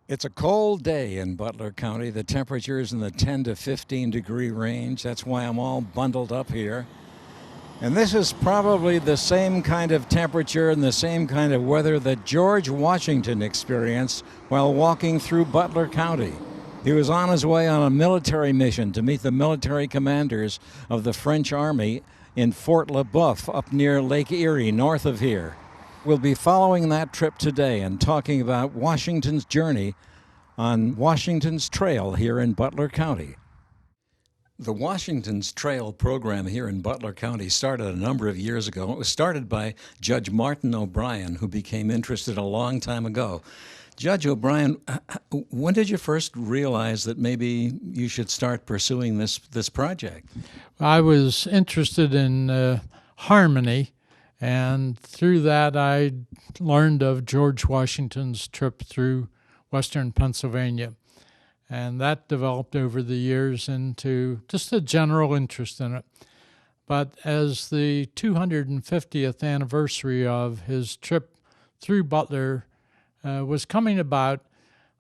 It's a cold day in Butler County. The temperature is in the 10 to 15 degree range. That's why I'm all bundled up here. And this is probably the same kind of temperature and the same kind of weather that George Washington experienced while walking through Butler County. He was on his way on a military mission to meet the military commanders of the French Army in Fort Le Boeuf up near Lake Erie, north of here. We'll be following that trip today and talking about Washington's journey on Washington's Trail here in Butler County. The Washington's Trail program here in Butler County started a number of years ago. It was started by Judge Martin O'Brien, who became interested a long time ago. Judge O'Brien, when did you first realize that maybe you should start pursuing this project? I was interested in harmony, and through that I learned of George Washington's trip through western Pennsylvania. And that developed over the years into just a general interest in it. But as the 250th anniversary of his trip through Butler was coming about,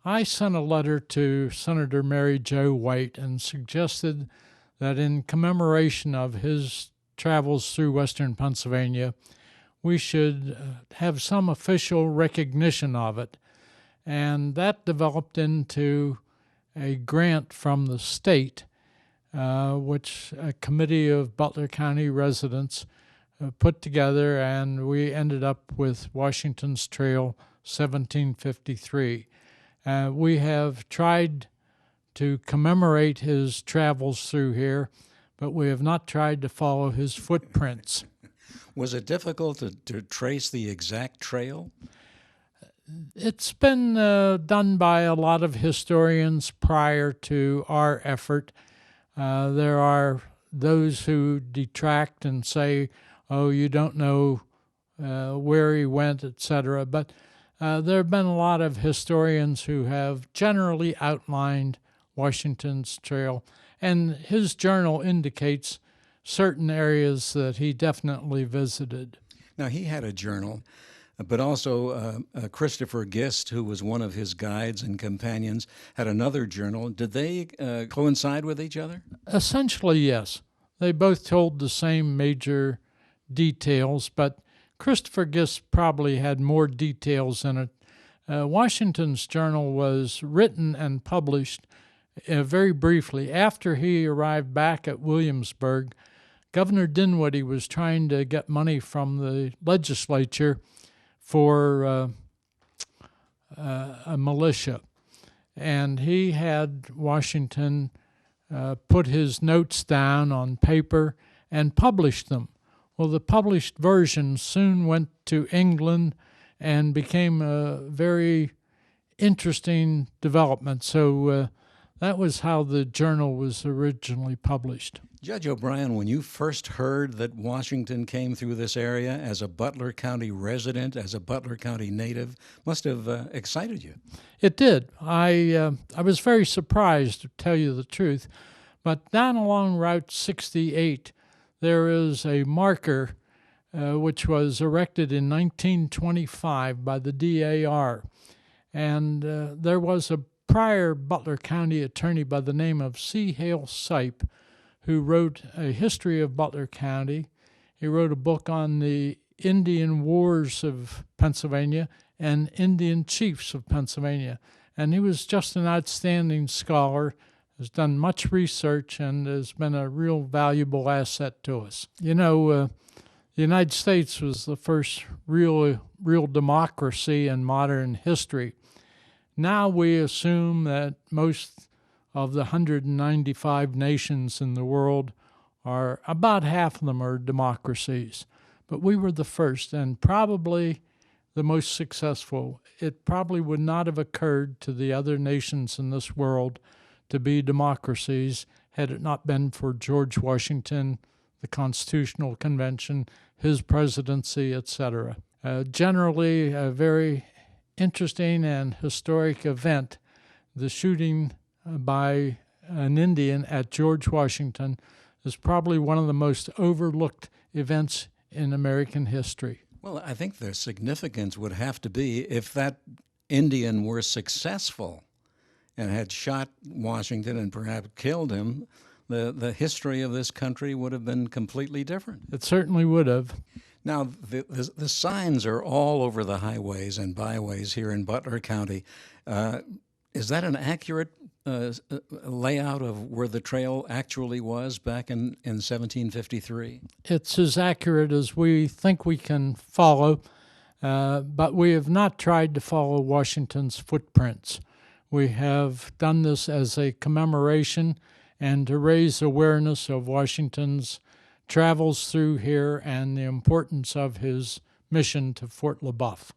I sent a letter to Senator Mary Jo White and suggested that in commemoration of his travels through western Pennsylvania, we should have some official recognition of it. And that developed into a grant from the state, which a committee of Butler County residents put together, and we ended up with Washington's Trail 1753. We have tried to commemorate his travels through here, but we have not tried to follow his footprints. Was it difficult to trace the exact trail? It's been done by a lot of historians prior to our effort. There are those who detract and say, oh, you don't know where he went, etc. But there have been a lot of historians who have generally outlined Washington's Trail, and his journal indicates certain areas that he definitely visited. Now, he had a journal, but also Christopher Gist, who was one of his guides and companions, had another journal. Did they coincide with each other? Essentially, yes. They both told the same major details, but Christopher Gist probably had more details in it. Washington's journal was written and published very briefly. After he arrived back at Williamsburg, Governor Dinwiddie was trying to get money from the legislature for a militia. And he had Washington put his notes down on paper and publish them. Well, the published version soon went to England and became a very interesting development. So that was how the journal was originally published. Judge O'Brien, when you first heard that Washington came through this area as a Butler County resident, as a Butler County native, must have excited you. It did. I was very surprised, to tell you the truth. But down along Route 68, there is a marker which was erected in 1925 by the DAR. And there was a prior Butler County attorney by the name of C. Hale Sipe, who wrote a history of Butler County. He wrote a book on the Indian Wars of Pennsylvania and Indian Chiefs of Pennsylvania. And he was just an outstanding scholar, has done much research, and has been a real valuable asset to us. You know, the United States was the first real democracy in modern history. Now we assume that most of the 195 nations in the world are, about half of them are democracies. But we were the first and probably the most successful. It probably would not have occurred to the other nations in this world to be democracies had it not been for George Washington, the Constitutional Convention, his presidency, etc. Generally, a very interesting and historic event, the shooting by an Indian at George Washington, is probably one of the most overlooked events in American history. Well, I think the significance would have to be if that Indian were successful and had shot Washington and perhaps killed him, the history of this country would have been completely different. It certainly would have. Now, the signs are all over the highways and byways here in Butler County. Is that an accurate layout of where the trail actually was back in 1753? It's as accurate as we think we can follow, but we have not tried to follow Washington's footprints. We have done this as a commemoration and to raise awareness of Washington's travels through here and the importance of his mission to Fort LaBeouf.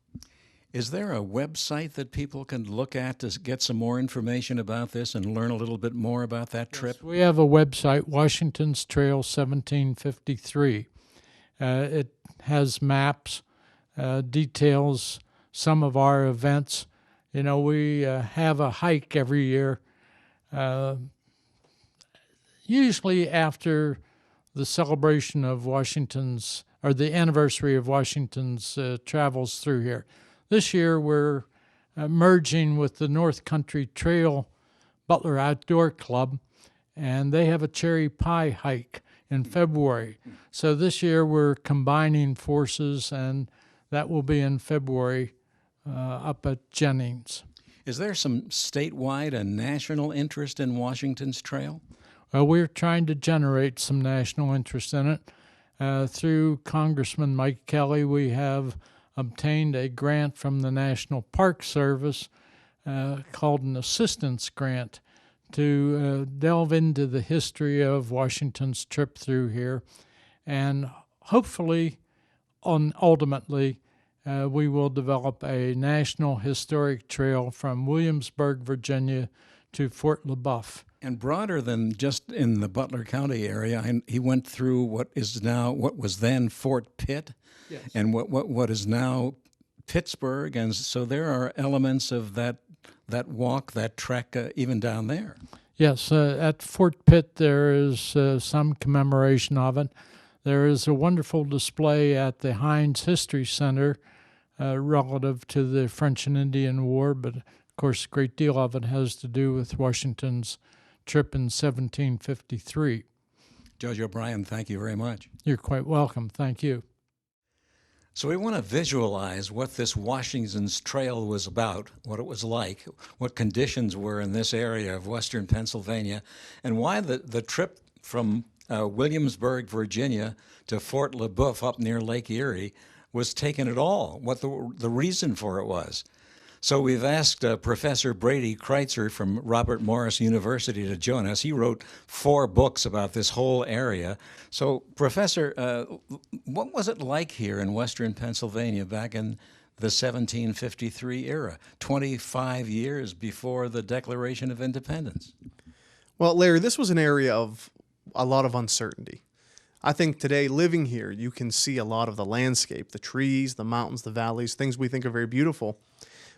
Is there a website that people can look at to get some more information about this and learn a little bit more about that trip? Yes, we have a website, Washington's Trail 1753. It has maps, details some of our events. You know, we have a hike every year, usually after the celebration of Washington's, or the anniversary of Washington's travels through here. This year we're merging with the North Country Trail Butler Outdoor Club, and they have a cherry pie hike in February. So this year we're combining forces, and that will be in February up at Jennings. Is there some statewide and national interest in Washington's trail? Well, we're trying to generate some national interest in it. Through Congressman Mike Kelly, we have obtained a grant from the National Park Service called an assistance grant to delve into the history of Washington's trip through here. And hopefully, ultimately, we will develop a national historic trail from Williamsburg, Virginia to Fort LaBeouf. And broader than just in the Butler County area, he went through what was then Fort Pitt, yes, and what is now Pittsburgh, and so there are elements of that walk, that trek, even down there. Yes, at Fort Pitt there is some commemoration of it. There is a wonderful display at the Heinz History Center relative to the French and Indian War, but of course a great deal of it has to do with Washington's trip in 1753. Judge O'Brien, thank you very much. You're quite welcome. Thank you. So we want to visualize what this Washington's Trail was about, what it was like, what conditions were in this area of western Pennsylvania, and why the trip from Williamsburg, Virginia to Fort LaBeouf up near Lake Erie was taken at all, what the reason for it was. So we've asked Professor Brady Kreitzer from Robert Morris University to join us. He wrote 4 books about this whole area. So, Professor, what was it like here in western Pennsylvania back in the 1753 era, 25 years before the Declaration of Independence? Well, Larry, this was an area of a lot of uncertainty. I think today, living here, you can see a lot of the landscape, the trees, the mountains, the valleys, things we think are very beautiful.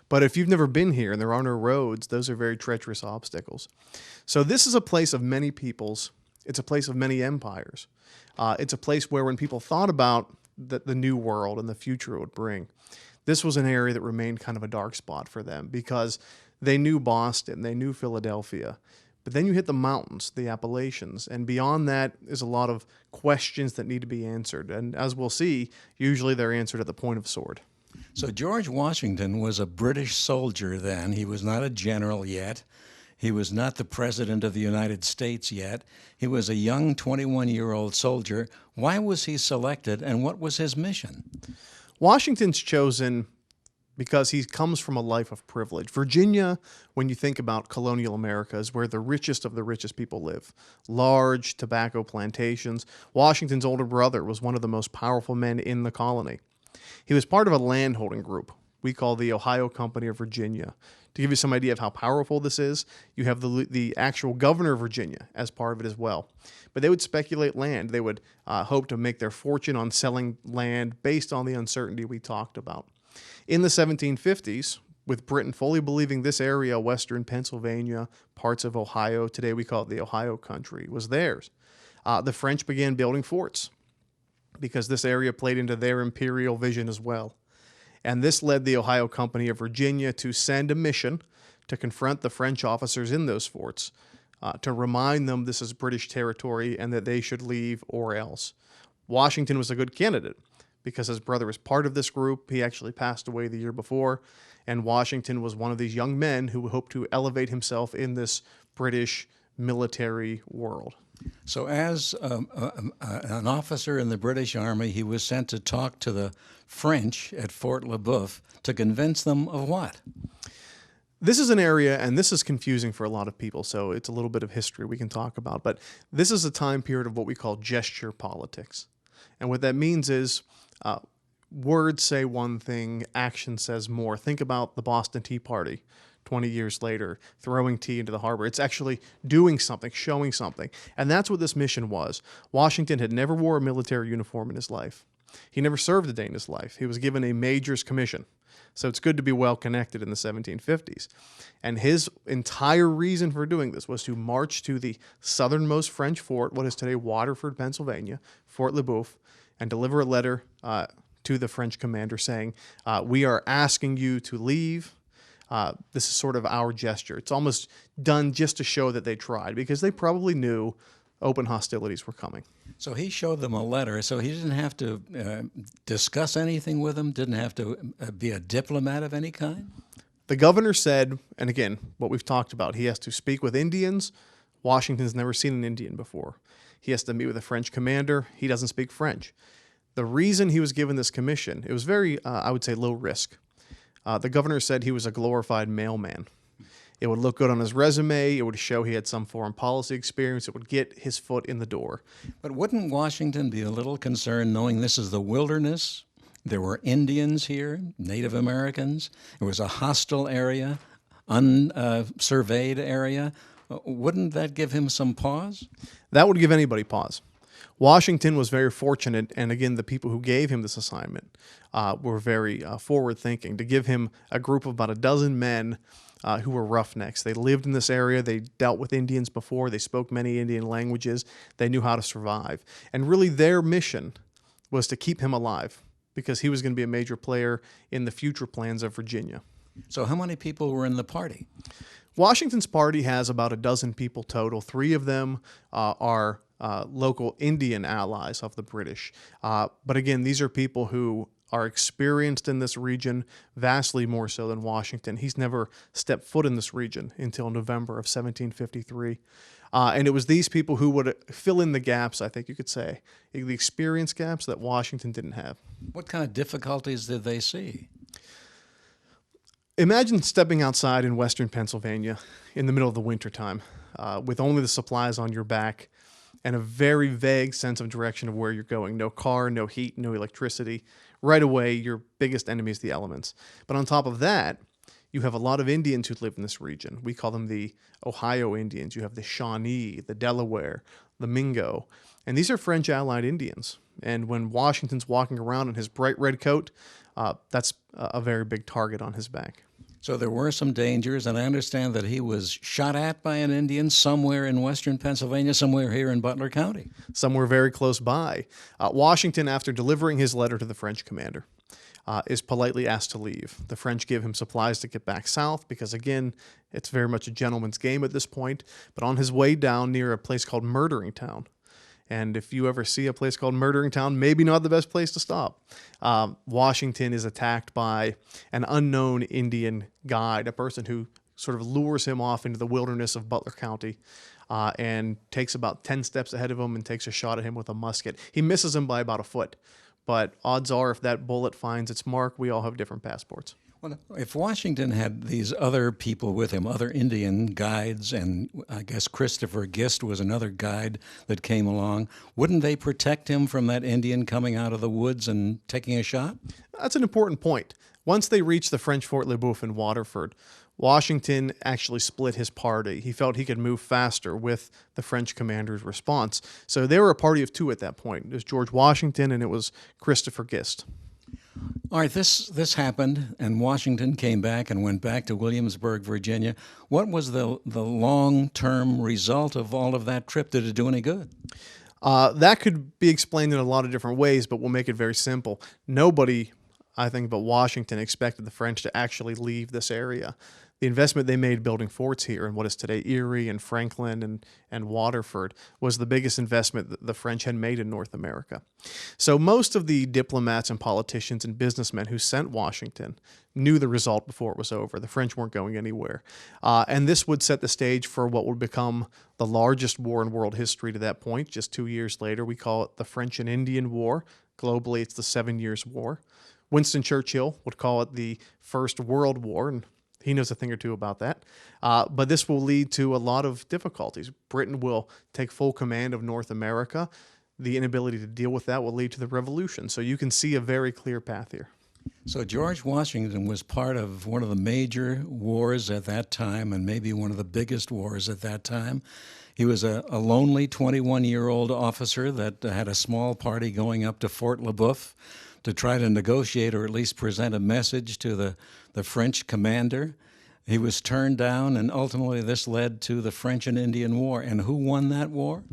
But if you've never been here and there are no roads, those are very treacherous obstacles. So this is a place of many peoples. It's a place of many empires. It's a place where when people thought about the new world and the future it would bring, this was an area that remained kind of a dark spot for them because they knew Boston, they knew Philadelphia. But then you hit the mountains, the Appalachians, and beyond that is a lot of questions that need to be answered. And as we'll see, usually they're answered at the point of sword. So George Washington was a British soldier then. He was not a general yet. He was not the president of the United States yet. He was a young 21-year-old soldier. Why was he selected, and what was his mission? Washington's chosen because he comes from a life of privilege. Virginia, when you think about colonial America, is where the richest of the richest people live. Large tobacco plantations. Washington's older brother was one of the most powerful men in the colony. He was part of a landholding group we call the Ohio Company of Virginia. To give you some idea of how powerful this is, you have the actual governor of Virginia as part of it as well. But they would speculate land. They would hope to make their fortune on selling land based on the uncertainty we talked about. In the 1750s, with Britain fully believing this area, western Pennsylvania, parts of Ohio, today we call it the Ohio Country, was theirs, the French began building forts because this area played into their imperial vision as well. And this led the Ohio Company of Virginia to send a mission to confront the French officers in those forts, to remind them this is British territory and that they should leave or else. Washington was a good candidate because his brother was part of this group. He actually passed away the year before, and Washington was one of these young men who hoped to elevate himself in this British military world. So, as an officer in the British Army, he was sent to talk to the French at Fort Le Boeuf to convince them of what? This is an area, and this is confusing for a lot of people, so it's a little bit of history we can talk about. But this is a time period of what we call gesture politics. And what that means is words say one thing, action says more. Think about the Boston Tea Party 20 years later, throwing tea into the harbor. It's actually doing something, showing something. And that's what this mission was. Washington had never wore a military uniform in his life. He never served a day in his life. He was given a major's commission. So it's good to be well connected in the 1750s. And his entire reason for doing this was to march to the southernmost French fort, what is today Waterford, Pennsylvania, Fort Le Boeuf, and deliver a letter to the French commander saying, we are asking you to leave. This is sort of our gesture. It's almost done just to show that they tried, because they probably knew open hostilities were coming. So he showed them a letter, so he didn't have to discuss anything with them, didn't have to be a diplomat of any kind? The governor said, and again, what we've talked about, he has to speak with Indians. Washington's never seen an Indian before. He has to meet with a French commander. He doesn't speak French. The reason he was given this commission, it was very, I would say, low risk. The governor said he was a glorified mailman. It would look good on his resume. It would show he had some foreign policy experience. It would get his foot in the door. But wouldn't Washington be a little concerned knowing this is the wilderness? There were Indians here, Native Americans. It was a hostile area, unsurveyed area. Wouldn't that give him some pause? That would give anybody pause. Washington was very fortunate, and again, the people who gave him this assignment were very forward-thinking, to give him a group of about a dozen men who were roughnecks. They lived in this area. They dealt with Indians before. They spoke many Indian languages. They knew how to survive. And really their mission was to keep him alive, because he was going to be a major player in the future plans of Virginia. So how many people were in the party? Washington's party has about a dozen people total. 3 of them are local Indian allies of the British. But again, these are people who are experienced in this region, vastly more so than Washington. He's never stepped foot in this region until November of 1753. And it was these people who would fill in the gaps, I think you could say, the experience gaps that Washington didn't have. What kind of difficulties did they see? Imagine stepping outside in western Pennsylvania in the middle of the wintertime with only the supplies on your back and a very vague sense of direction of where you're going. No car, no heat, no electricity. Right away, your biggest enemy is the elements. But on top of that, you have a lot of Indians who live in this region. We call them the Ohio Indians. You have the Shawnee, the Delaware, the Mingo. And these are French allied Indians. And when Washington's walking around in his bright red coat, that's a very big target on his back. So there were some dangers, and I understand that he was shot at by an Indian somewhere in western Pennsylvania, somewhere here in Butler County. Somewhere very close by. Washington, after delivering his letter to the French commander, is politely asked to leave. The French give him supplies to get back south because, again, it's very much a gentleman's game at this point. But on his way down near a place called Murdering Town, and if you ever see a place called Murdering Town, maybe not the best place to stop. Washington is attacked by an unknown Indian guide, a person who sort of lures him off into the wilderness of Butler County and takes about 10 steps ahead of him and takes a shot at him with a musket. He misses him by about a foot. But odds are, if that bullet finds its mark, we all have different passports. Well, if Washington had these other people with him, other Indian guides, and I guess Christopher Gist was another guide that came along, wouldn't they protect him from that Indian coming out of the woods and taking a shot? That's an important point. Once they reached the French Fort Le Boeuf in Waterford, Washington actually split his party. He felt he could move faster with the French commander's response. So they were a party of 2 at that point. It was George Washington and it was Christopher Gist. All right, this happened, and Washington came back and went back to Williamsburg, Virginia. What was the long-term result of all of that trip? Did it do any good? That could be explained in a lot of different ways, but we'll make it very simple. Nobody I think, but Washington expected the French to actually leave this area. The investment they made building forts here in what is today Erie and Franklin and Waterford was the biggest investment that the French had made in North America. So most of the diplomats and politicians and businessmen who sent Washington knew the result before it was over. The French weren't going anywhere. And this would set the stage for what would become the largest war in world history to that point. Just 2 years later, we call it the French and Indian War. Globally, it's the 7 Years' War. Winston Churchill would call it the First World War, and he knows a thing or two about that. But this will lead to a lot of difficulties. Britain will take full command of North America. The inability to deal with that will lead to the revolution. So you can see a very clear path here. So George Washington was part of one of the major wars at that time, and maybe one of the biggest wars at that time. He was a lonely 21-year-old officer that had a small party going up to Fort Le Boeuf to try to negotiate or at least present a message to the French commander. He was turned down, and ultimately this led to the French and Indian War. And who won that war?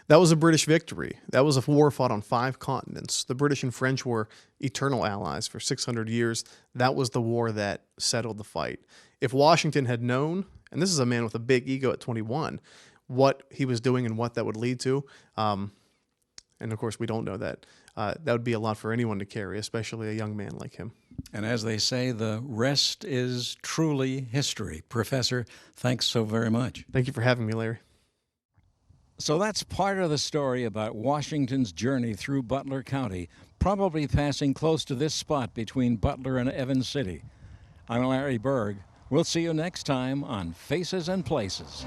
That was a British victory. That was a war fought on 5 continents. The British and French were eternal allies for 600 years. That was the war that settled the fight. If Washington had known, and this is a man with a big ego at 21, what he was doing and what that would lead to, and of course we don't know that, that would be a lot for anyone to carry, especially a young man like him. And as they say, the rest is truly history. Professor, thanks so very much. Thank you for having me, Larry. So that's part of the story about Washington's journey through Butler County, probably passing close to this spot between Butler and Evans City. I'm Larry Berg. We'll see you next time on Faces and Places.